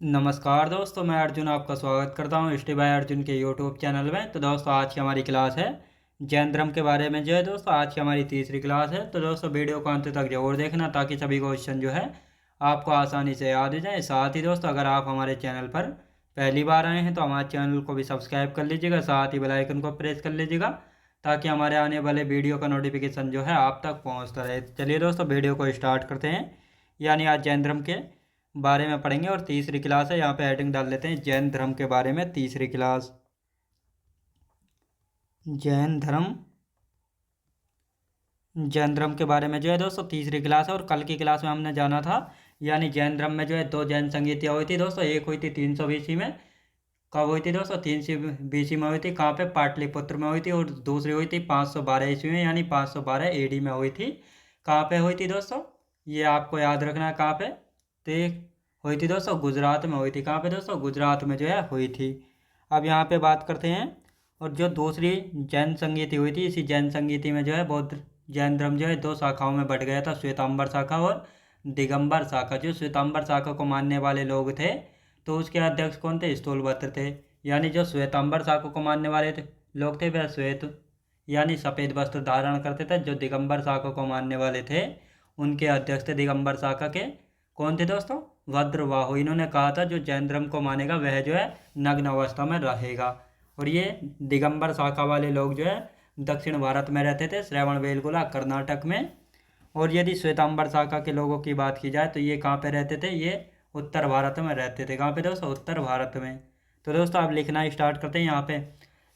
नमस्कार दोस्तों, मैं अर्जुन आपका स्वागत करता हूँ स्टे बाय अर्जुन के यूट्यूब चैनल में। तो दोस्तों, आज की हमारी क्लास है जैन धर्म के बारे में। जो है दोस्तों, आज की हमारी तीसरी क्लास है। तो दोस्तों, वीडियो को अंत तक जरूर देखना ताकि सभी क्वेश्चन जो है आपको आसानी से याद हो जाए। साथ ही दोस्तों, अगर आप हमारे चैनल पर पहली बार आए हैं तो हमारे चैनल को भी सब्सक्राइब कर लीजिएगा, साथ ही बेल आइकन को प्रेस कर लीजिएगा ताकि हमारे आने वाले वीडियो का नोटिफिकेशन जो है आप तक पहुँचता रहे। चलिए दोस्तों, वीडियो को स्टार्ट करते हैं। यानी आज जैन धर्म के बारे में पढ़ेंगे और तीसरी क्लास है। यहाँ पे हेडिंग डाल लेते हैं जैन धर्म के बारे में तीसरी क्लास। जैन धर्म जैन धर्म के बारे में जो है दोस्तों तीसरी क्लास है। और कल की क्लास में हमने जाना था, यानी जैन धर्म में जो है दो जैन संगीतियाँ हुई थी दोस्तों। एक हुई थी 300 BC में। कब हुई थी दोस्तों? 300 BC में हुई थी। कहाँ पे? पाटलिपुत्र में हुई थी। और दूसरी हुई थी 512 ईस्वी में, यानी 512 AD में हुई थी। कहाँ पे हुई थी दोस्तों? ये आपको याद रखना है कहाँ पे। तो हुई थी दोस्तों गुजरात में हुई थी। कहाँ पे दोस्तों? गुजरात में जो है हुई थी। अब यहाँ पे बात करते हैं। और जो दूसरी जैन संगीति हुई थी, इसी जैन संगीति में जो है बौद्ध जैन धर्म जो है दो शाखाओं में बढ़ गया था, श्वेतांबर शाखा और दिगंबर शाखा। जो श्वेतांबर शाखा को मानने वाले लोग थे तो उसके अध्यक्ष कौन थे? स्थूलभद्र थे। यानी जो श्वेतांबर शाखा को मानने वाले लोग थे वह श्वेत यानी सफ़ेद वस्त्र धारण करते थे। जो दिगंबर शाखा को मानने वाले थे उनके अध्यक्ष थे दिगंबर शाखा के कौन थे दोस्तों? भद्रवाहु। इन्होंने कहा था जो जैन धर्म को मानेगा वह जो है नग्न अवस्था में रहेगा। और ये दिगंबर शाखा वाले लोग जो है दक्षिण भारत में रहते थे, श्रवणबेलगोला कर्नाटक में। और यदि श्वेतांबर शाखा के लोगों की बात की जाए तो ये कहाँ पे रहते थे? ये उत्तर भारत में रहते थे। कहाँ पे दोस्तों? उत्तर भारत में। तो दोस्तों, आप लिखना स्टार्ट करते हैं यहाँ पे।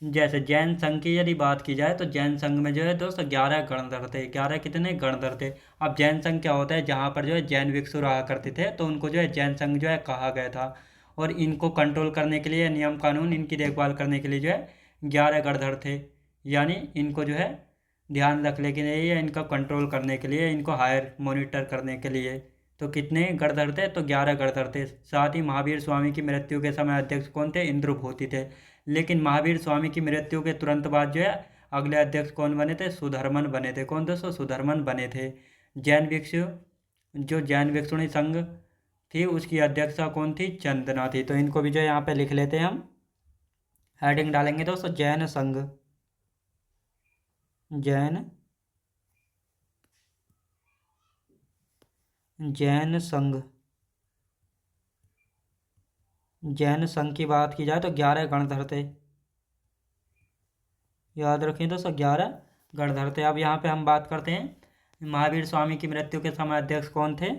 जैसे जैन संघ की यदि बात की जाए तो जैन संघ में जो है दोस्तों 11 गणधर थे। 11 कितने गणधर थे? अब जैन संघ क्या होता है? जहाँ पर जो है जैन भिक्षु रहा करते थे तो उनको जो है जैन संघ जो है कहा गया था। और इनको कंट्रोल करने के लिए, नियम कानून इनकी देखभाल करने के लिए जो है 11 गणधर थे। यानी इनको जो है ध्यान रखने के लिए या इनका कंट्रोल करने के लिए, इनको हायर मॉनिटर करने के लिए। तो कितने गणधर थे? तो 11 गणधर थे। साथ ही महावीर स्वामी की मृत्यु के समय अध्यक्ष कौन थे? इंद्रभूति थे। लेकिन महावीर स्वामी की मृत्यु के तुरंत बाद जो है अगले अध्यक्ष कौन बने थे? सुधर्मन बने थे। कौन दोस्तों? सुधर्मन बने थे। जैन भिक्षु जो जैन भिक्षुणी संघ थी उसकी अध्यक्षा कौन थी? चंदना थी। तो इनको भी जो है यहाँ पे लिख लेते हैं हम। हेडिंग डालेंगे दोस्तों जैन संघ। जैन जैन संघ। जैन संघ की बात की जाए तो 11 गणधर थे। याद रखें दोस्तों 11 गणधर थे। अब यहाँ पे हम बात करते हैं महावीर स्वामी की मृत्यु के समय अध्यक्ष कौन थे?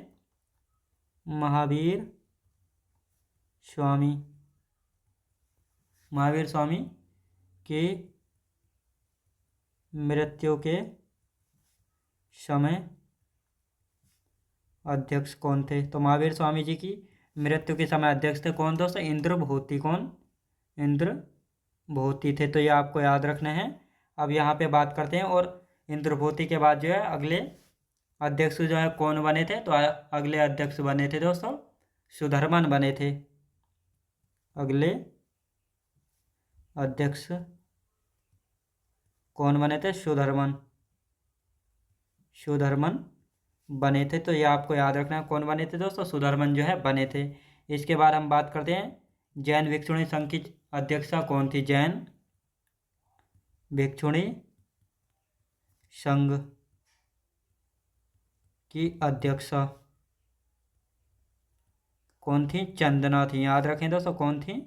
महावीर स्वामी। महावीर स्वामी की मृत्यु के समय अध्यक्ष कौन थे? तो महावीर स्वामी जी की मृत्यु के समय अध्यक्ष थे कौन दोस्तों? इंद्रभूति। कौन? इंद्रभूति थे। तो ये आपको याद रखना है। अब यहाँ पे बात करते हैं। और इंद्रभूति के बाद जो है अगले अध्यक्ष जो है कौन बने थे? तो अगले अध्यक्ष बने थे दोस्तों सुधर्मन बने थे। अगले अध्यक्ष कौन बने थे? सुधर्मन। सुधर्मन बने थे। तो ये आपको याद रखना है कौन बने थे दोस्तों? सुधर्मन जो है बने थे। इसके बाद हम बात करते हैं जैन भिक्षुणी संघ की अध्यक्षा कौन थी? जैन भिक्षुणी संघ की अध्यक्षा कौन थी? चंदना थी। याद रखें दोस्तों कौन थी?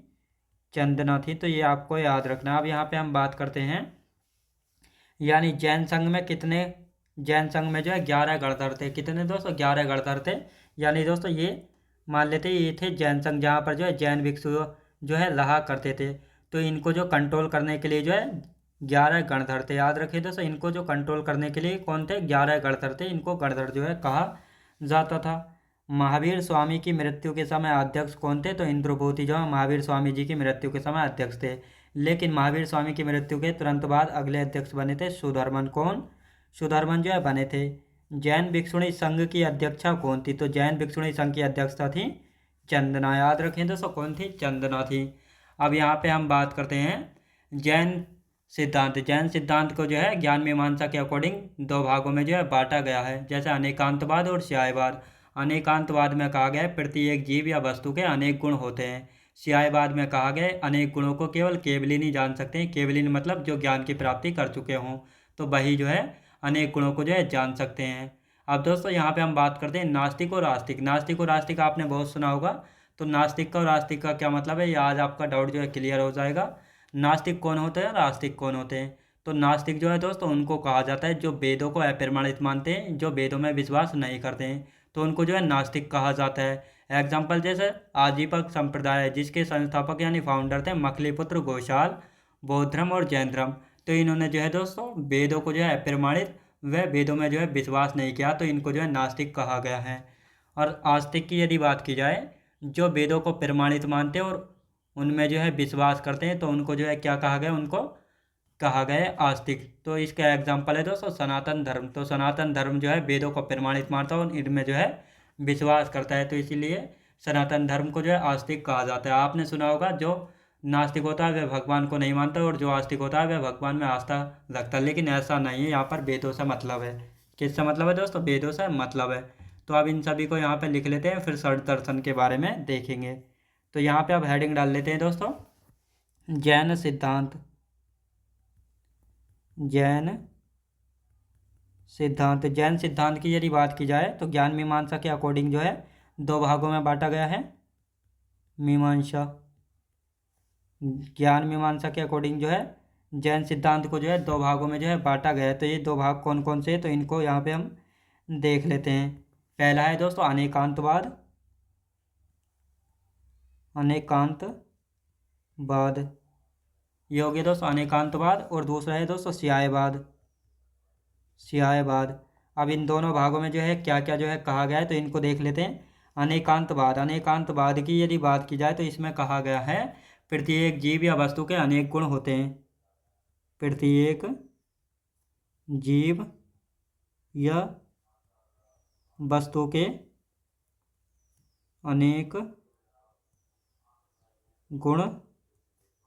चंदना थी। तो ये आपको याद रखना। अब यहाँ पे हम बात करते हैं, यानी जैन संघ में कितने? जैन संघ में जो है 11 गणधर थे। कितने दोस्तों? 11 गणधर थे। यानी दोस्तों ये मान लेते ये थे जैन संघ, जहाँ पर जो है जैन भिक्षु जो है रहा करते थे। तो इनको जो कंट्रोल करने के लिए जो है 11 गणधर थे। याद रखिए दोस्तों, इनको जो कंट्रोल करने के लिए कौन थे? 11 गणधर थे। इनको गणधर जो है कहा जाता था। महावीर स्वामी की मृत्यु के समय अध्यक्ष कौन थे? तो इंद्रभूति जो है महावीर स्वामी जी की मृत्यु के समय अध्यक्ष थे। लेकिन महावीर स्वामी की मृत्यु के तुरंत बाद अगले अध्यक्ष बने थे सुधर्मन। कौन? सुधर्मन जो है बने थे। जैन भिक्षुणी संघ की अध्यक्षा कौन थी? तो जैन भिक्षुणी संघ की अध्यक्षता थी चंदना। याद रखें दोस्तों कौन थी? चंदना थी। अब यहाँ पे हम बात करते हैं जैन सिद्धांत। जैन सिद्धांत को जो है ज्ञान मीमांसा के अकॉर्डिंग दो भागों में जो है बांटा गया है, जैसे अनेकांतवाद और स्यायवाद। अनेकांतवाद में कहा गया है प्रत्येक जीव या वस्तु के अनेक गुण होते हैं। स्यायवाद में कहा गया है अनेक गुणों को केवल केवलिन ही जान सकते हैं। केवलिन मतलब जो ज्ञान की प्राप्ति कर चुके हों, तो वही जो है अनेक गुणों को जो है जान सकते हैं। अब दोस्तों यहाँ पे हम बात करते हैं नास्तिक और आस्तिक। नास्तिक और आस्तिक आपने बहुत सुना होगा, तो नास्तिक का और आस्तिक का क्या मतलब है, ये आज आपका डाउट जो है क्लियर हो जाएगा। नास्तिक कौन होते हैं और आस्तिक कौन होते हैं। तो नास्तिक जो है दोस्तों उनको कहा जाता है जो वेदों को अप्रमाणित मानते हैं, जो वेदों में विश्वास नहीं करते हैं, तो उनको जो है नास्तिक कहा जाता है। एग्जाम्पल जैसे आजीवक संप्रदाय है, जिसके संस्थापक यानी फाउंडर थे मखलीपुत्र घोषाल, बौद्ध धर्म और जैन धर्म। तो इन्होंने जो है दोस्तों वेदों को जो है अप्रमाणित व वेदों में जो है विश्वास नहीं किया, तो इनको जो है नास्तिक कहा गया है। और आस्तिक की यदि बात की जाए, जो वेदों को प्रमाणित मानते हैं और उनमें जो है विश्वास करते हैं, तो उनको जो है क्या कहा गया, उनको कहा गया है आस्तिक। तो इसका एग्जाम्पल है दोस्तों सनातन धर्म। तो सनातन धर्म जो है वेदों को प्रमाणित मानता है और इनमें जो है विश्वास करता है, तो इसीलिए सनातन धर्म को जो है आस्तिक कहा जाता है। आपने सुना होगा जो नास्तिक होता है वह भगवान को नहीं मानता और जो आस्तिक होता है वह भगवान में आस्था रखता है, लेकिन ऐसा नहीं है। यहाँ पर वेदों से मतलब है। किससे मतलब है दोस्तों, वेदों से मतलब है। तो अब इन सभी को यहाँ पे लिख लेते हैं, फिर षड दर्शन के बारे में देखेंगे। तो यहाँ पे अब हेडिंग डाल लेते हैं दोस्तों, जैन सिद्धांत। जैन सिद्धांत। जैन सिद्धांत की यदि बात की जाए तो ज्ञान मीमांसा के अकॉर्डिंग जो है दो भागों में बांटा गया है। मीमांसा, ज्ञान मीमांसा के अकॉर्डिंग जो है जैन सिद्धांत को जो है दो भागों में जो है बांटा गया है। तो ये दो भाग कौन कौन से हैं, तो इनको यहाँ पे हम देख लेते हैं। पहला है दोस्तों अनेकांतवाद, अनेकांतवाद ये हो गया दोस्तों अनेकांतवाद। और दूसरा है दोस्तों स्यायवाद, स्यायवाद। अब इन दोनों भागों में जो है क्या क्या जो है कहा गया है, तो इनको देख लेते हैं। अनेकांतवाद, अनेकांतवाद की यदि बात की जाए तो इसमें कहा गया है प्रत्येक जीव या वस्तु के अनेक गुण होते हैं। प्रत्येक जीव या वस्तु के अनेक गुण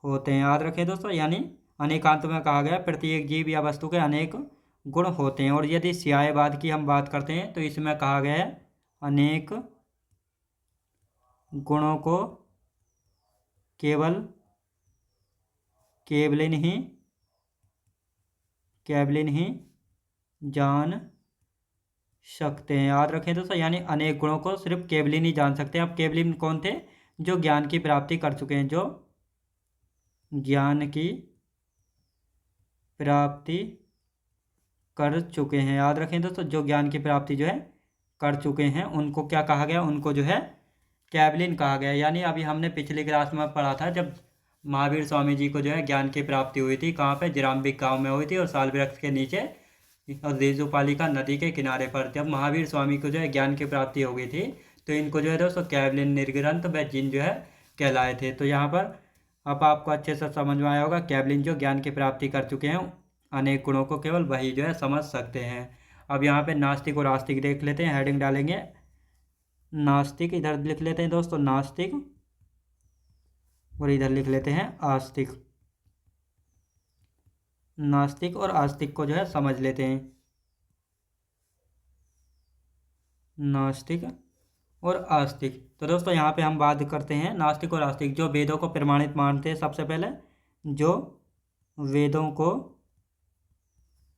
होते हैं। याद रखें दोस्तों, यानी अनेकांत में कहा गया प्रत्येक जीव या वस्तु के अनेक गुण होते हैं। और यदि स्यायवाद की हम बात करते हैं तो इसमें कहा गया है अनेक गुणों को केवल केवलिन ही जान सकते हैं। याद रखें दोस्तों, यानी अनेक गुणों को सिर्फ केवलिन ही जान सकते हैं। अब केवलिन कौन थे, जो ज्ञान की प्राप्ति कर चुके हैं, जो ज्ञान की प्राप्ति कर चुके हैं। याद रखें दोस्तों, जो ज्ञान की प्राप्ति जो है कर चुके हैं उनको क्या कहा गया, उनको जो है केवलिन कहा गया। यानी अभी हमने पिछली क्लास में पढ़ा था, जब महावीर स्वामी जी को जो है ज्ञान की प्राप्ति हुई थी, कहाँ पे, जिराम्बिक गांव में हुई थी, और साल वृक्ष के नीचे और जेजुपालिका नदी के किनारे पर। जब महावीर स्वामी को जो है ज्ञान की प्राप्ति हो गई थी, तो इनको जो है दोस्तों केवलिन, निर्ग्रंथ व जिन जो है कहलाए थे। तो यहाँ पर अब आपको अच्छे से समझ में आया होगा, केवलिन जो ज्ञान की प्राप्ति कर चुके हैं अनेक गुणों को केवल वही जो है समझ सकते हैं। अब यहाँ पे नास्तिक और आस्तिक देख लेते हैं, हेडिंग डालेंगे नास्तिक, इधर लिख लेते हैं दोस्तों नास्तिक, और इधर लिख लेते हैं आस्तिक। नास्तिक और आस्तिक को जो है समझ लेते हैं। नास्तिक और आस्तिक। तो दोस्तों यहाँ पे हम बात करते हैं नास्तिक और आस्तिक, जो वेदों को प्रमाणित मानते हैं। सबसे पहले जो वेदों को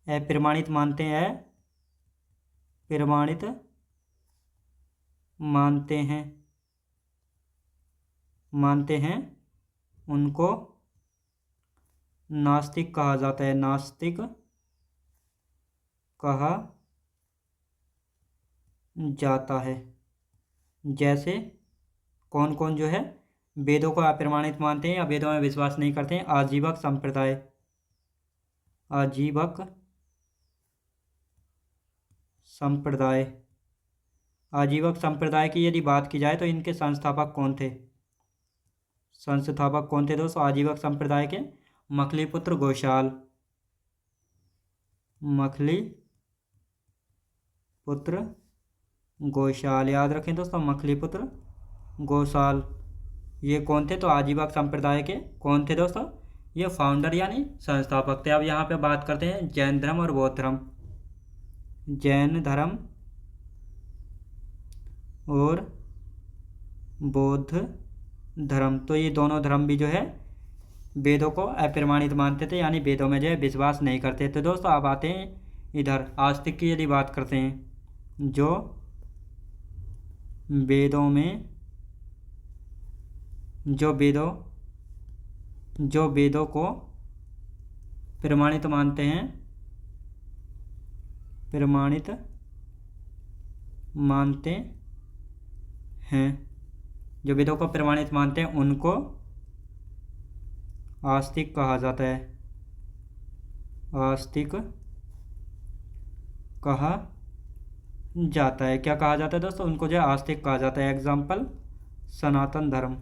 अप्रमाणित मानते हैं, प्रमाणित मानते हैं उनको नास्तिक कहा जाता है। नास्तिक कहा जाता है। जैसे कौन कौन जो है वेदों को अप्रमाणित मानते हैं या वेदों में विश्वास नहीं करते हैं। आजीवक संप्रदाय, आजीवक संप्रदाय। आजीवक संप्रदाय की यदि बात की जाए तो इनके संस्थापक कौन थे, संस्थापक कौन थे दोस्तों आजीवक संप्रदाय के, मखलीपुत्र घोषाल, मखलीपुत्र घोषाल। याद रखें दोस्तों मखलीपुत्र घोषाल, ये कौन थे, तो आजीवक संप्रदाय के कौन थे दोस्तों, ये फाउंडर यानी संस्थापक थे। अब यहाँ पे बात करते हैं जैन धर्म और बौद्ध धर्म। जैन धर्म और बौद्ध धर्म। तो ये दोनों धर्म भी जो है वेदों को अप्रमाणित मानते थे, यानी वेदों में जो है विश्वास नहीं करते। तो दोस्तों अब आते हैं इधर आस्तिक की यदि बात करते हैं, जो वेदों में जो वेदों को प्रमाणित मानते हैं, प्रमाणित मानते हैं, जो वेदों को प्रमाणित मानते हैं उनको आस्तिक कहा जाता है। आस्तिक कहा जाता है। क्या कहा जाता है दोस्तों? उनको जो है आस्तिक कहा जाता है। एग्जाम्पल सनातन धर्म।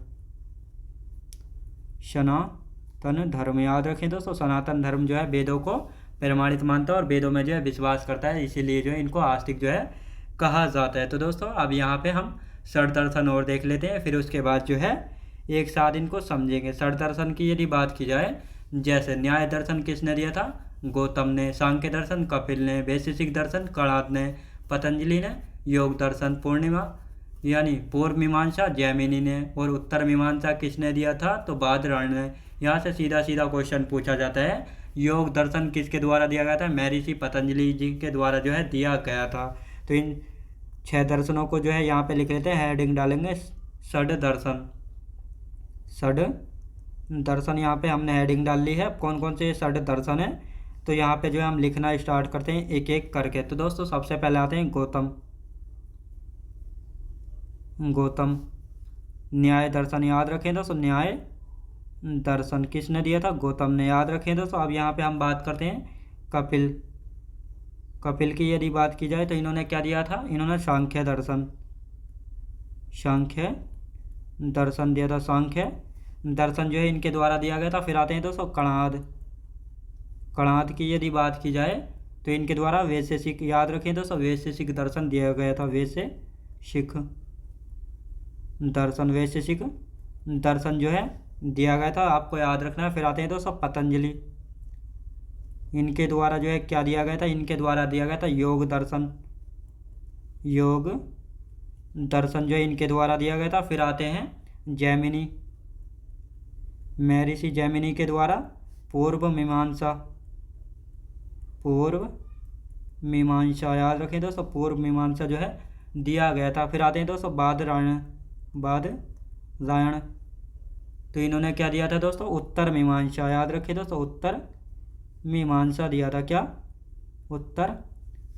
सनातन धर्म याद रखें दोस्तों, सनातन धर्म जो है वेदों को प्रमाणित मानता है और वेदों में जो है विश्वास करता है, इसीलिए जो है इनको आस्तिक जो है कहा जाता है। तो दोस्तों अब यहाँ पे हम षड दर्शन और देख लेते हैं, फिर उसके बाद जो है एक साथ इनको समझेंगे। षड दर्शन की यदि बात की जाए, जैसे न्याय दर्शन किसने दिया था? गौतम ने। सांख्य दर्शन कपिल ने। वैशेषिक दर्शन कणाद ने। पतंजलि ने। योग दर्शन पूर्णिमा यानी पूर्व मीमांसा जैमिनी ने। और उत्तर मीमांसा किसने दिया था? तो बादरायण ने। यहाँ से सीधा सीधा क्वेश्चन पूछा जाता है, योग दर्शन किसके द्वारा दिया गया था? महर्षि पतंजलि जी के द्वारा जो है दिया गया था। तो इन 6 दर्शनों को जो है यहाँ पे लिख लेते हैं, हेडिंग डालेंगे षड दर्शन। षड दर्शन यहाँ पे हमने हेडिंग डाल ली है। कौन कौन से षड दर्शन है तो यहाँ पे जो है हम लिखना स्टार्ट करते हैं एक एक करके। तो दोस्तों सबसे पहले आते हैं गौतम। न्याय दर्शन याद रखें दोस्तों, न्याय दर्शन किसने दिया था? गौतम ने। याद रखें दोस्तों। अब यहाँ पे हम बात करते हैं कपिल की यदि बात की जाए तो इन्होंने क्या दिया था? इन्होंने सांख्य दर्शन दिया था। सांख्य दर्शन जो है इनके द्वारा दिया गया था। फिर आते हैं दोस्तों कणाद की यदि बात की जाए तो इनके द्वारा वैशेषिक, याद रखें दोस्तों, वैशेषिक दर्शन दिया गया था। वैशेषिक दर्शन जो है दिया गया था, आपको याद रखना है। फिर आते हैं दोस्तों पतंजलि। इनके द्वारा जो है क्या दिया गया था? इनके द्वारा दिया गया था योग दर्शन जो है इनके द्वारा दिया गया था। फिर आते हैं जैमिनी। महर्षि जैमिनी के द्वारा पूर्व मीमांसा याद रखें दोस्तों, पूर्व मीमांसा जो है दिया गया था। फिर आते हैं दोस्तों बादरायण। तो इन्होंने क्या दिया था दोस्तों? उत्तर मीमांसा। याद रखें दोस्तों, उत्तर मीमांसा दिया था। क्या? उत्तर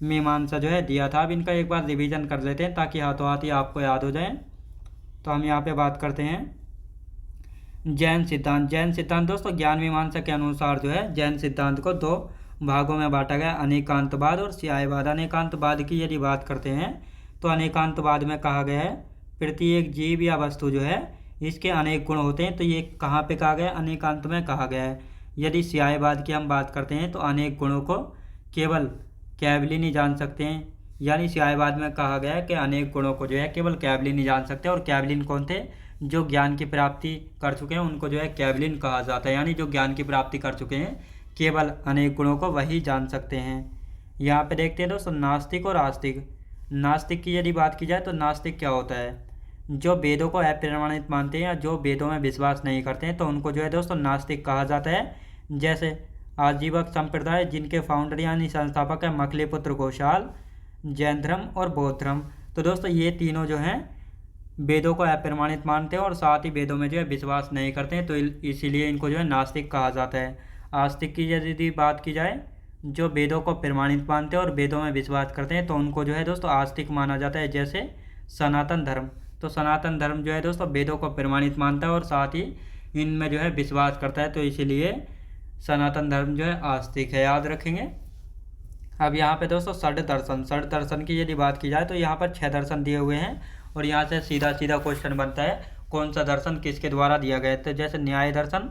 मीमांसा जो है दिया था। अब इनका एक बार रिवीजन कर लेते हैं ताकि हाथों हाथ ही आपको याद हो जाए। तो हम यहाँ पे बात करते हैं जैन सिद्धांत दोस्तों, ज्ञान मीमांसा के अनुसार जो है जैन सिद्धांत को 2 भागों में बांटा गया, अनेकांतवाद और स्यायवाद। अनेकांतवाद की यदि बात करते हैं तो अनेकांतवाद में कहा गया है प्रत्येक जीव या वस्तु जो है इसके अनेक गुण होते हैं। तो ये कहाँ पे कहा गया? अनेकांत में कहा गया है। यदि स्यायवाद की हम बात करते हैं तो अनेक गुणों को केवल कैवलिन ही जान सकते हैं, यानी स्यायवाद में कहा गया है कि अनेक गुणों को जो है केवल कैवलिन ही जान सकते हैं। और कैवलिन कौन थे? जो ज्ञान की प्राप्ति कर चुके हैं उनको जो है कैवलिन कहा जाता है, यानी जो ज्ञान की प्राप्ति कर चुके हैं केवल अनेक गुणों को वही जान सकते हैं। यहाँ पे देखते हैं दोस्तों नास्तिक और आस्तिक। नास्तिक की यदि बात की जाए तो नास्तिक क्या होता है? जो वेदों को अप्रमाणित मानते हैं या जो वेदों में विश्वास नहीं करते हैं तो उनको जो है दोस्तों नास्तिक कहा जाता है। जैसे आजीवक संप्रदाय जिनके फाउंडर यानी संस्थापक है मखलीपुत्र घोषाल, जैन धर्म और बौद्ध धर्म। तो दोस्तों ये तीनों जो हैं वेदों को अप्रमाणित मानते हैं और साथ ही वेदों में जो है विश्वास नहीं करते हैं, तो इसीलिए इनको जो है नास्तिक कहा जाता है। आस्तिक की यदि बात की जाए, जो वेदों को प्रमाणित मानते हैं और वेदों में विश्वास करते हैं तो उनको जो है दोस्तों आस्तिक माना जाता है। जैसे सनातन धर्म, तो सनातन धर्म जो है दोस्तों वेदों को प्रमाणित मानता है और साथ ही इनमें जो है विश्वास करता है, तो इसीलिए सनातन धर्म जो है आस्तिक है। याद रखेंगे। अब यहाँ पे दोस्तों षड दर्शन की यदि बात की जाए तो यहाँ पर 6 दर्शन दिए हुए हैं और यहाँ से सीधा सीधा क्वेश्चन बनता है कौन सा दर्शन किसके द्वारा दिया गया है। तो जैसे न्याय दर्शन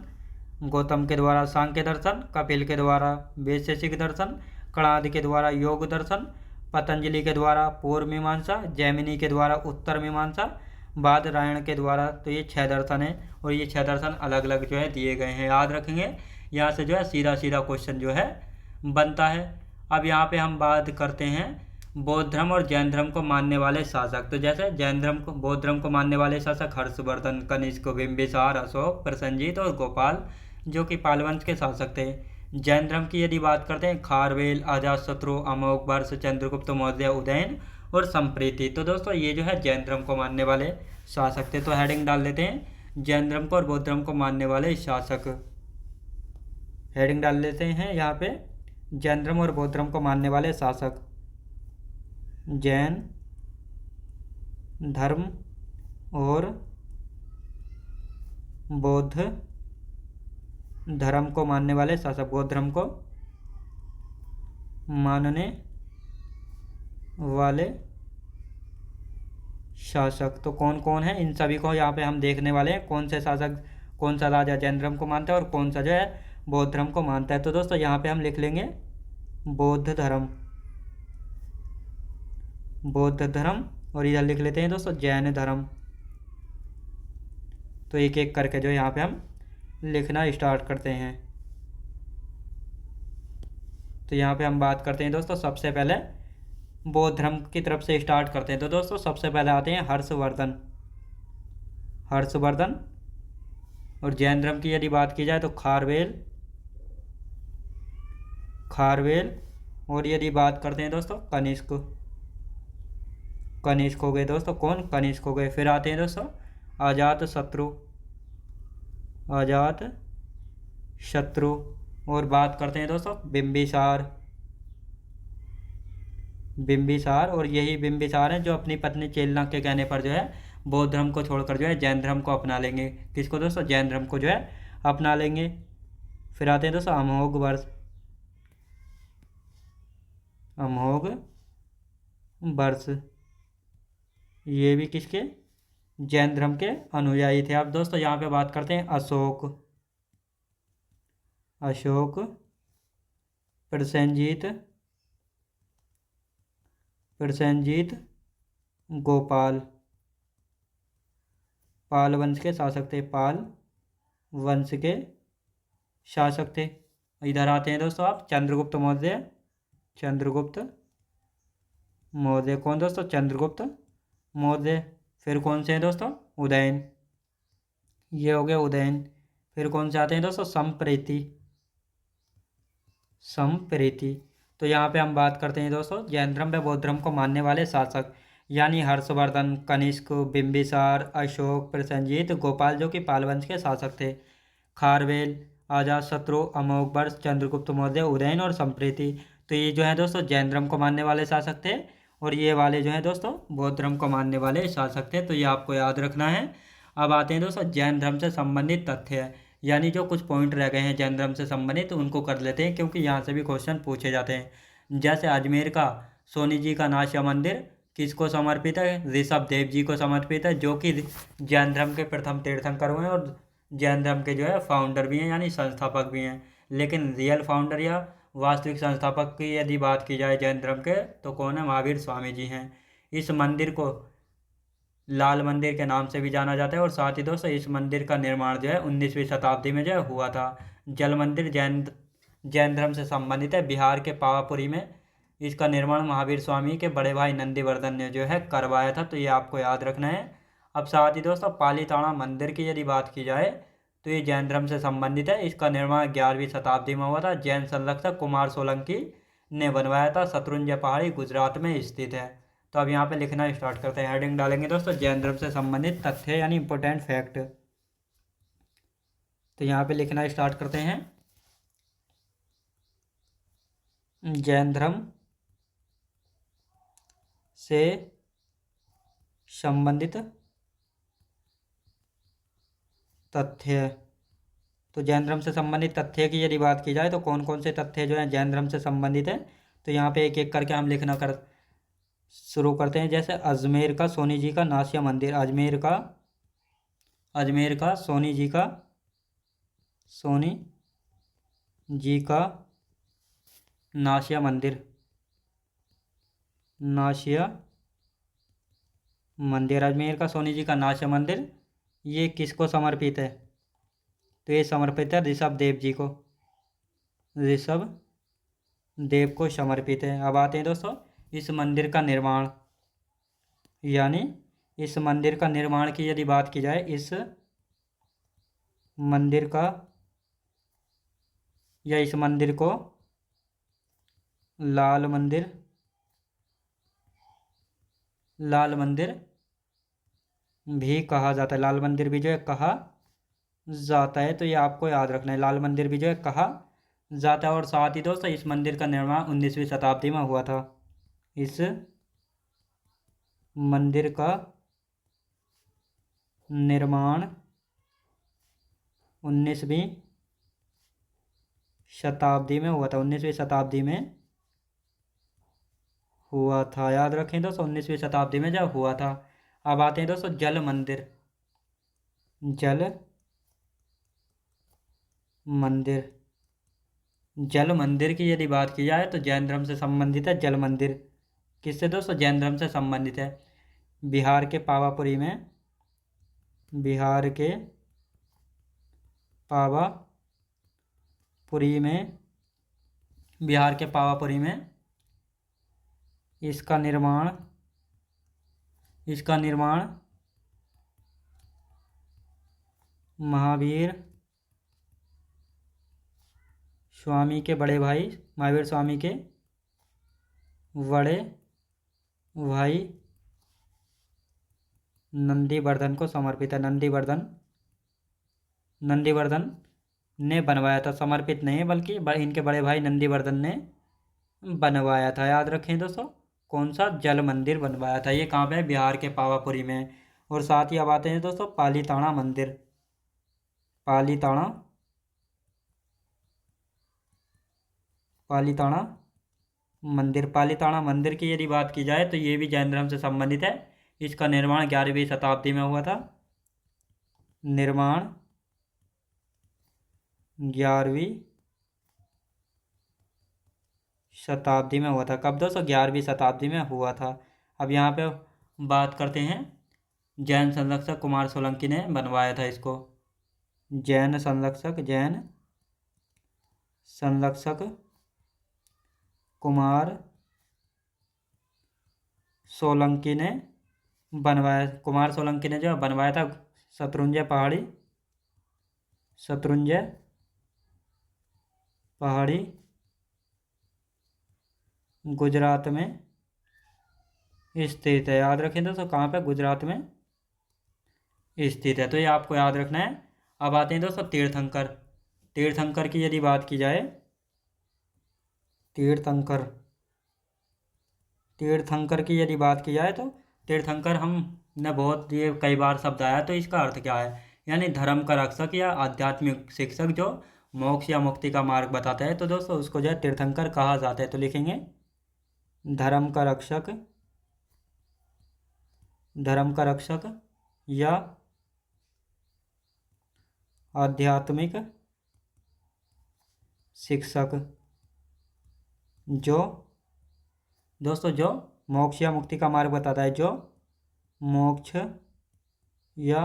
गौतम के द्वारा, सांख्य दर्शन कपिल के द्वारा, वैशेषिक दर्शन कणाद के द्वारा, योग दर्शन पतंजलि के द्वारा, पूर्व मीमांसा जैमिनी के द्वारा, उत्तर मीमांसा बादरायण के द्वारा। तो ये 6 दर्शन है और ये 6 दर्शन अलग अलग जो है दिए गए हैं। याद रखेंगे। यहाँ से जो है सीधा सीधा क्वेश्चन जो है बनता है। अब यहाँ पे हम बात करते हैं बौद्ध धर्म और जैन धर्म को मानने वाले शासक। तो जैसे जैन धर्म को, बौद्ध धर्म को मानने वाले शासक हर्षवर्धन, कनिष्क, बिंबिसार, अशोक, प्रसेनजीत और गोपाल, जो कि पाल वंश के शासक थे। जैन धर्म की यदि बात करते हैं, खारवेल, अजातशत्रु, अमोघवर्ष, चंद्रगुप्त मौर्य, उदयन और संप्रीति। तो दोस्तों ये जो है जैन धर्म को मानने वाले शासक थे। तो हेडिंग डाल देते हैं जैन धर्म को और बौद्ध धर्म को मानने वाले शासक। हेडिंग डाल लेते हैं यहाँ पे जैन धर्म और बौद्ध धर्म को मानने वाले शासक। जैन धर्म और बौद्ध धर्म को मानने वाले शासक। बौद्ध धर्म को मानने वाले शासक तो कौन कौन है, इन सभी को यहाँ पे हम देखने वाले हैं। कौन से शासक, कौन सा राजा जैन धर्म को मानता है और कौन सा जो है बौद्ध धर्म को मानता है। तो दोस्तों यहाँ पे हम लिख लेंगे बौद्ध धर्म, बौद्ध धर्म, और इधर लिख लेते हैं दोस्तों जैन धर्म। तो एक एक करके जो यहाँ पे हम लिखना स्टार्ट करते हैं। तो यहाँ पे हम बात करते हैं दोस्तों, सबसे पहले बौद्ध धर्म की तरफ से स्टार्ट करते हैं। तो दोस्तों सबसे पहले आते हैं हर्षवर्धन, हर्षवर्धन। और जैन धर्म की यदि बात की जाए तो खारवेल, खारवेल। और यदि बात करते हैं दोस्तों कनिष्क, कनिष्क हो गए दोस्तों, कौन, कनिष्क हो गए। फिर आते हैं दोस्तों अजातशत्रु, अजातशत्रु। और बात करते हैं दोस्तों बिंबिसार, बिंबिसार। और यही बिंबिसार हैं जो अपनी पत्नी चेलना के कहने पर जो है बौद्ध धर्म को छोड़कर जो है जैन धर्म को अपना लेंगे। किसको दोस्तों, जैन धर्म को जो है अपना लेंगे। फिर आते हैं दोस्तों अमोघवर्ष, अमोघवर्ष। ये भी किसके, जैन धर्म के अनुयायी थे। अब दोस्तों यहाँ पे बात करते हैं अशोक, अशोक, प्रसेनजीत, प्रसेनजीत, गोपाल, पाल वंश के शासक थे, पाल वंश के शासक थे। इधर आते हैं दोस्तों आप चंद्रगुप्त मौर्य, चंद्रगुप्त मौर्य। कौन दोस्तों, चंद्रगुप्त मौर्य। फिर कौन से हैं दोस्तों, उदयन, ये हो गया उदयन। फिर कौन से आते हैं दोस्तों, संप्रीति, संप्रीति। तो यहाँ पे हम बात करते हैं दोस्तों जैन धर्म व बौद्ध धर्म को मानने वाले शासक, यानी हर्षवर्धन, कनिष्क, बिंबिसार, अशोक, प्रसेनजीत, गोपाल, जो कि पाल वंश के शासक थे। खारवेल, अजातशत्रु, अमोघवर्ष, चंद्रगुप्त मौर्य, उदयन और संप्रीति। तो ये जो है दोस्तों जैन धर्म को मानने वाले शासक थे, और ये वाले जो है दोस्तों बौद्ध धर्म को मानने वाले शासक थे। तो ये आपको याद रखना है। अब आते हैं दोस्तों जैन धर्म से संबंधित तथ्य, यानी जो कुछ पॉइंट रह गए हैं जैन धर्म से संबंधित उनको कर लेते हैं, क्योंकि यहाँ से भी क्वेश्चन पूछे जाते हैं। जैसे अजमेर का सोनी जी का नाश्या मंदिर किसको समर्पित है, ऋषभ देव जी को समर्पित है, जो कि जैन धर्म के प्रथम तीर्थंकर हुए हैं और जैन धर्म के जो है फाउंडर भी हैं, यानी संस्थापक भी हैं। लेकिन रियल फाउंडर या वास्तविक संस्थापक की यदि बात की जाए जैन धर्म के, तो कौन है, महावीर स्वामी जी हैं। इस मंदिर को लाल मंदिर के नाम से भी जाना जाता है। और साथ ही दोस्तों इस मंदिर का निर्माण जो है 19वीं शताब्दी में जो है हुआ था। जल मंदिर जैन धर्म से संबंधित है, बिहार के पावापुरी में। इसका निर्माण महावीर स्वामी के बड़े भाई नंदीवर्धन ने जो है करवाया था। तो ये आपको याद रखना है। अब साथ ही दोस्तों पालीताना मंदिर की यदि बात की जाए तो ये जैन धर्म से संबंधित है। इसका निर्माण 11वीं शताब्दी में हुआ था। जैन संरक्षक कुमार सोलंकी ने बनवाया था। शत्रुंजय पहाड़ी गुजरात में स्थित है। तो अब यहाँ पे लिखना स्टार्ट करते हैं। हेडिंग डालेंगे दोस्तों जैन धर्म से संबंधित तथ्य, यानी इंपॉर्टेंट फैक्ट। तो यहाँ पे लिखना स्टार्ट करते हैं जैन धर्म से संबंधित तथ्य। तो जैन धर्म से संबंधित तथ्य की यदि बात की जाए तो कौन कौन से तथ्य जो हैं जैन धर्म से संबंधित है, तो यहाँ पे एक एक करके हम लिखना शुरू करते हैं। जैसे अजमेर का सोनी जी का नासिया मंदिर, अजमेर का सोनी जी का नासिया मंदिर, अजमेर का सोनी जी का नासिया मंदिर, ये किसको समर्पित है, तो ये समर्पित है ऋषभ देव जी को, ऋषभ देव को समर्पित है। अब आते हैं दोस्तों इस मंदिर का निर्माण, यानी इस मंदिर का निर्माण की यदि बात की जाए, इस मंदिर का या इस मंदिर को लाल मंदिर, लाल मंदिर भी कहा जाता है। लाल मंदिर भी जो है कहा जाता है, तो ये आपको याद रखना है, लाल मंदिर भी जो है कहा जाता है। और साथ ही दोस्तों इस मंदिर का निर्माण 19वीं शताब्दी में हुआ था। इस मंदिर का निर्माण 19वीं शताब्दी में हुआ था, 19वीं शताब्दी में हुआ था, याद रखें दोस्तों, 19वीं शताब्दी में जब हुआ था। अब आते हैं दोस्तों जल मंदिर। जल मंदिर, जल मंदिर की यदि बात की जाए तो जैन धर्म से संबंधित है। जल मंदिर किससे दोस्तों? जैन धर्म से संबंधित है। बिहार के पावापुरी में, बिहार के पावापुरी में, बिहार के पावापुरी में इसका निर्माण, इसका निर्माण महावीर स्वामी के बड़े भाई, महावीर स्वामी के बड़े भाई नंदीवर्धन को समर्पित है। नंदीवर्धन, नंदीवर्धन ने बनवाया था, समर्पित नहीं बल्कि इनके बड़े भाई नंदीवर्धन ने बनवाया था। याद रखें दोस्तों, कौन सा? जल मंदिर बनवाया था। ये कहाँ पे है? बिहार के पावापुरी में। और साथ ही अब आते हैं दोस्तों पालीताना मंदिर। पालीताना, पालीताना मंदिर, पालीताना मंदिर की यदि बात की जाए तो ये भी जैन धर्म से संबंधित है। इसका निर्माण 11वीं शताब्दी में हुआ था। निर्माण 11वीं शताब्दी में हुआ था। कब दोस्तों? 11वीं शताब्दी में हुआ था। अब यहाँ पे बात करते हैं, जैन संरक्षक कुमार सोलंकी ने बनवाया था इसको। जैन संरक्षक, जैन संरक्षक कुमार सोलंकी ने बनवाया, कुमार सोलंकी ने जो बनवाया था शत्रुंजय पहाड़ी, शत्रुंजय पहाड़ी गुजरात में स्थित है। याद रखें दोस्तों, कहाँ पे? गुजरात में स्थित है, तो ये आपको याद रखना है। अब आते हैं दोस्तों तीर्थंकर। तीर्थंकर की यदि बात की जाए, तीर्थंकर, तीर्थंकर की यदि बात की जाए तो तीर्थंकर हमने बहुत ये कई बार शब्द आया, तो इसका अर्थ क्या है? यानी धर्म का रक्षक या आध्यात्मिक शिक्षक जो मोक्ष या मुक्ति का मार्ग बताता है, तो दोस्तों उसको जो है तीर्थंकर कहा जाता है। तो लिखेंगे धर्म का रक्षक, धर्म का रक्षक या आध्यात्मिक शिक्षक जो दोस्तों जो मोक्ष या मुक्ति का मार्ग बताता है, जो मोक्ष या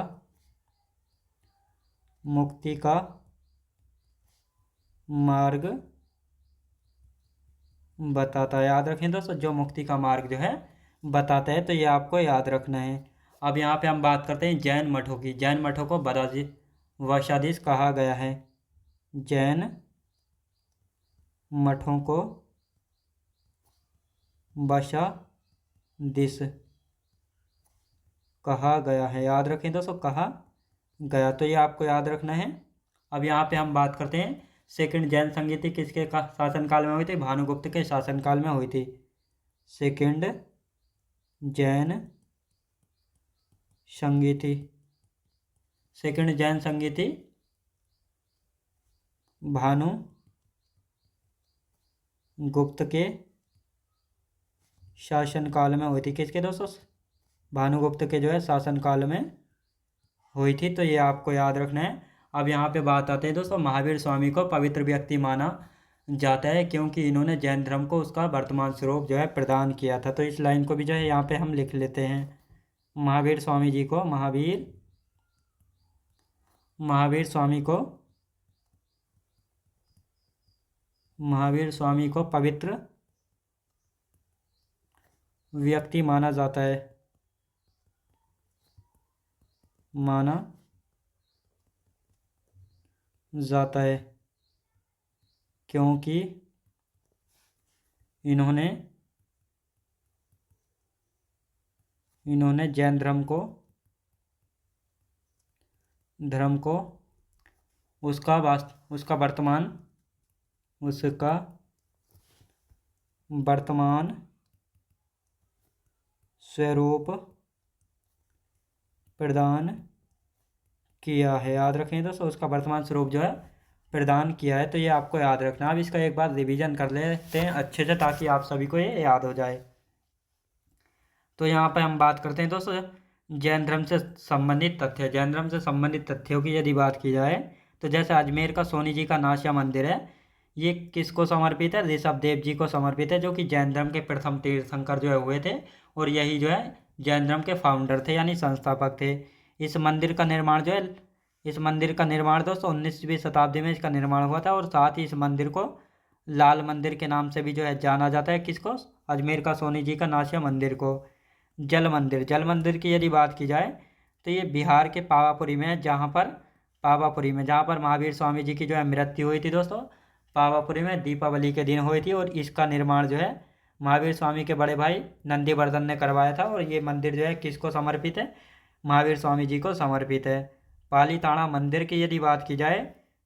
मुक्ति का मार्ग बताता है। याद रखें दोस्तों, जो मुक्ति का मार्ग जो है बताता है, तो ये आपको याद रखना है। अब यहाँ पे हम बात करते हैं जैन मठों की। जैन मठों को वशाधीश कहा गया है। जैन मठों को वशाधीश कहा गया है। याद रखें दोस्तों, कहा गया, तो ये आपको याद रखना है। अब यहाँ पे हम बात करते हैं सेकंड जैन संगीति किसके शासनकाल में हुई थी? भानुगुप्त के शासनकाल में हुई थी। सेकंड जैन संगीति, सेकंड जैन संगीति भानुगुप्त के शासनकाल में हुई थी। किसके दोस्तों? भानुगुप्त के जो है शासनकाल में हुई थी, तो ये आपको याद रखना है। अब यहाँ पे बात आते हैं दोस्तों, महावीर स्वामी को पवित्र व्यक्ति माना जाता है क्योंकि इन्होंने जैन धर्म को उसका वर्तमान स्वरूप जो है प्रदान किया था। तो इस लाइन को भी जो है यहाँ पे हम लिख लेते हैं। महावीर स्वामी जी को, महावीर स्वामी को, महावीर स्वामी को पवित्र व्यक्ति माना जाता है, माना जाता है, क्योंकि इन्होंने जैन धर्म को उसका वर्तमान स्वरूप प्रदान किया है। याद रखें दोस्तों, उसका वर्तमान स्वरूप जो है प्रदान किया है। तो ये आपको याद रखना। अब इसका एक बार रिवीजन कर लेते हैं अच्छे से, ताकि आप सभी को ये याद हो जाए। तो यहाँ पर हम बात करते हैं दोस्तों जैन धर्म से संबंधित तथ्य। जैन धर्म से संबंधित तथ्यों की यदि बात की जाए तो जैसे अजमेर का सोनी जी का नाशिया मंदिर है, ये किसको समर्पित है? ऋषभ देव जी को समर्पित है, जो कि जैन धर्म के प्रथम तीर्थंकर जो है हुए थे, और यही जो है जैन धर्म के फाउंडर थे, यानी संस्थापक थे। इस मंदिर का निर्माण दोस्तों 19वीं शताब्दी में इसका निर्माण हुआ था, और साथ ही इस मंदिर को लाल मंदिर के नाम से भी जो है जाना जाता है। किसको? अजमेर का सोनी जी का नाशिया मंदिर को। जल मंदिर की यदि बात की जाए तो ये बिहार के पावापुरी में है, जहाँ पर महावीर स्वामी जी की जो है मृत्यु हुई थी दोस्तों। पावापुरी में दीपावली के दिन हुई थी, और इसका निर्माण जो है महावीर स्वामी के बड़े भाई नंदीवर्धन ने करवाया था। और ये मंदिर जो है किसको समर्पित है? महावीर स्वामी जी को समर्पित है। पालीताना मंदिर की यदि बात की जाए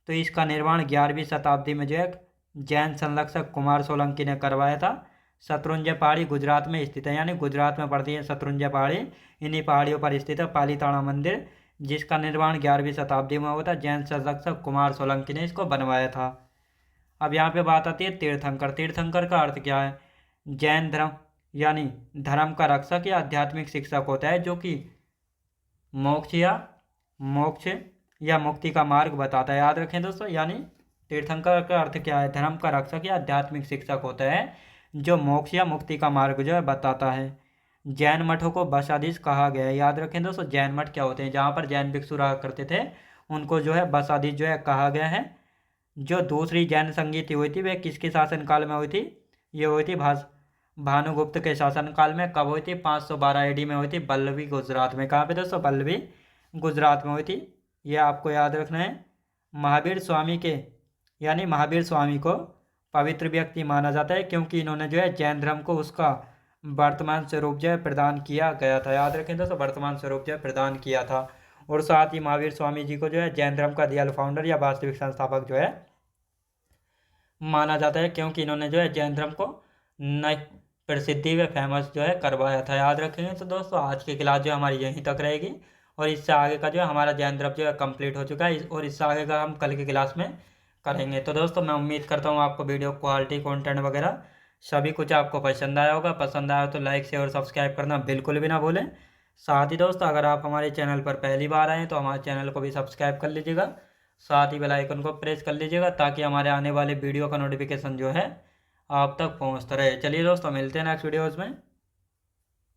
तो इसका निर्माण 11वीं शताब्दी में जो है जैन संरक्षक कुमार सोलंकी ने करवाया था। शत्रुंजय पहाड़ी गुजरात में स्थित है, यानी गुजरात में पड़ती है शत्रुंजय पहाड़ी। इन्हीं पहाड़ियों पर स्थित है पालीताना मंदिर, जिसका निर्माण 11वीं शताब्दी में हुआ था। जैन संरक्षक कुमार सोलंकी ने इसको बनवाया था। अब यहाँ पे बात आती है तीर्थंकर। तीर्थंकर का अर्थ क्या है? जैन धर्म यानी धर्म का रक्षक या आध्यात्मिक शिक्षक होता है, जो कि मोक्ष या मुक्ति का मार्ग बताता है। याद रखें दोस्तों, यानी तीर्थंकर का अर्थ क्या है? धर्म का रक्षक या आध्यात्मिक शिक्षक होता है, जो मोक्ष या मुक्ति का मार्ग जो है बताता है। जैन मठों को बसादीश कहा गया है। याद रखें दोस्तों, जैन मठ क्या होते हैं? जहाँ पर जैन भिक्षु रहा करते थे, उनको जो है बसादीश जो है कहा गया है। जो दूसरी जैन संगीति हुई थी वह किसके शासनकाल में हुई थी? ये हुई थी भानुगुप्त के शासनकाल में। कब हुई थी? 512 एडी में हुई थी, बल्लभी गुजरात में। कहाँ पे दोस्तों? बल्लभी गुजरात में हुई थी। ये आपको याद रखना है। महावीर स्वामी को पवित्र व्यक्ति माना जाता है, क्योंकि इन्होंने जो है जैन धर्म को उसका वर्तमान स्वरूप जो है प्रदान किया गया था। याद रखें दोस्तों, वर्तमान स्वरूप जो है प्रदान किया था। और साथ ही महावीर स्वामी जी को जो है जैन धर्म का रियल फाउंडर या वास्तविक संस्थापक जो है माना जाता है, क्योंकि इन्होंने जो है जैन धर्म को नई प्रसिद्धि व फेमस जो है करवाया था। याद रखेंगे। तो दोस्तों आज की क्लास जो हमारी यहीं तक रहेगी, और इससे आगे का जो है हमारा जैन धर्म जो है कंप्लीट हो चुका है, और इससे आगे का हम कल की क्लास में करेंगे। तो दोस्तों मैं उम्मीद करता हूँ आपको वीडियो क्वालिटी कंटेंट वगैरह सभी कुछ आपको पसंद आया होगा। पसंद आया तो लाइक शेयर और सब्सक्राइब करना बिल्कुल भी ना भूलें। साथ ही दोस्तों अगर आप हमारे चैनल पर पहली बार आए हैं तो हमारे चैनल को भी सब्सक्राइब कर लीजिएगा। साथ ही बेल आइकन को प्रेस कर लीजिएगा, ताकि हमारे आने वाले वीडियो का नोटिफिकेशन जो है आप तक पहुँचता रहे। चलिए दोस्तों, मिलते हैं नेक्स्ट वीडियोज़ में।